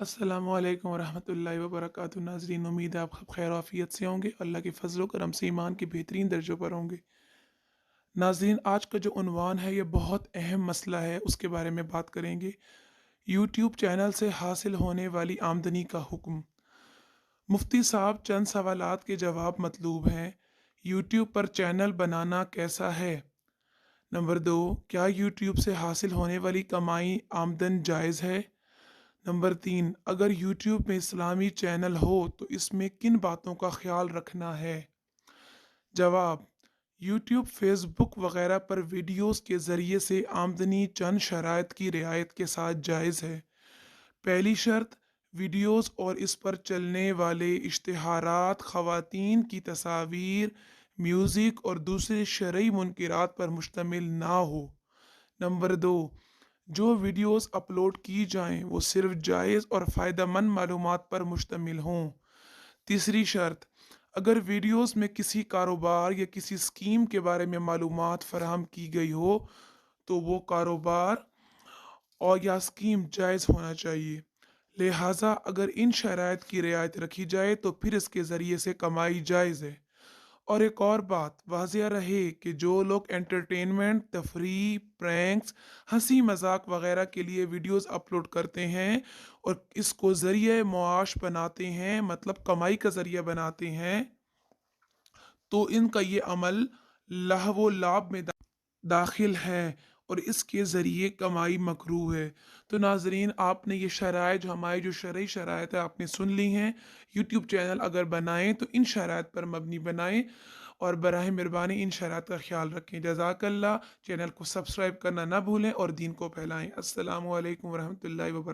अस्सलामु अलैकुम वरहमतुल्लाहि वबरकातुहू। नाज़रीन, उम्मीद है आप सब खैर आफियत से होंगे। अल्लाह के फजल करम से ईमान के बेहतरीन दर्जों पर होंगे। नाज़रीन, आज का जो उन्वान है ये बहुत अहम मसला है, उसके बारे में बात करेंगे। यूट्यूब चैनल से हासिल होने वाली आमदनी का हुक्म। मुफ्ती साहब, चंद सवालात के जवाब मतलूब हैं। यूट्यूब पर चैनल बनाना कैसा है? नंबर दो, क्या यूट्यूब से हासिल होने वाली कमाई आमदन जायज़ है? नंबर तीन, अगर यूट्यूब में इस्लामी चैनल हो तो इसमें किन बातों का ख्याल रखना है? जवाब: यूट्यूब, फेसबुक वगैरह पर वीडियोस के ज़रिए से आमदनी चंद शराइत की रियायत के साथ जायज़ है। पहली शर्त, वीडियोस और इस पर चलने वाले इश्तिहारात ख़वातीन की तस्वीर, म्यूज़िक और दूसरे शरई मुनकरात पर मुश्तमिल ना हो। नंबर दो, जो वीडियोस अपलोड की जाएं वो सिर्फ जायज़ और फ़ायदेमंद मालूमात पर मुश्तमिल हों। तीसरी शर्त, अगर वीडियोस में किसी कारोबार या किसी स्कीम के बारे में मालूमात फराहम की गई हो तो वो कारोबार और या स्कीम जायज़ होना चाहिए। लिहाजा अगर इन शराइत की रियायत रखी जाए तो फिर इसके ज़रिए से कमाई जायज़ है। और एक और बात वाज़िया रहे कि जो लोग एंटरटेनमेंट, तफरीह, प्रैंक्स, हंसी मजाक वगैरह के लिए वीडियोस अपलोड करते हैं और इसको ज़रिए मुआश बनाते हैं, मतलब कमाई का ज़रिया बनाते हैं, तो इनका ये अमल लहवो लाभ में दाखिल है और इसके ज़रिए कमाई मकरूह है। तो नाजरीन, आपने ये शराइ जो हमारी जो शरई शराइत है आपने सुन ली हैं। यूट्यूब चैनल अगर बनाएं तो इन शराइत पर मबनी बनाएं और बराह मेहरबानी इन शराइत का ख्याल रखें। जज़ाकल्लाह। चैनल को सब्सक्राइब करना ना भूलें और दीन को फैलाएं। अस्सलामु अलैकुम वरहमतुल्लाहि वबरकातुहू।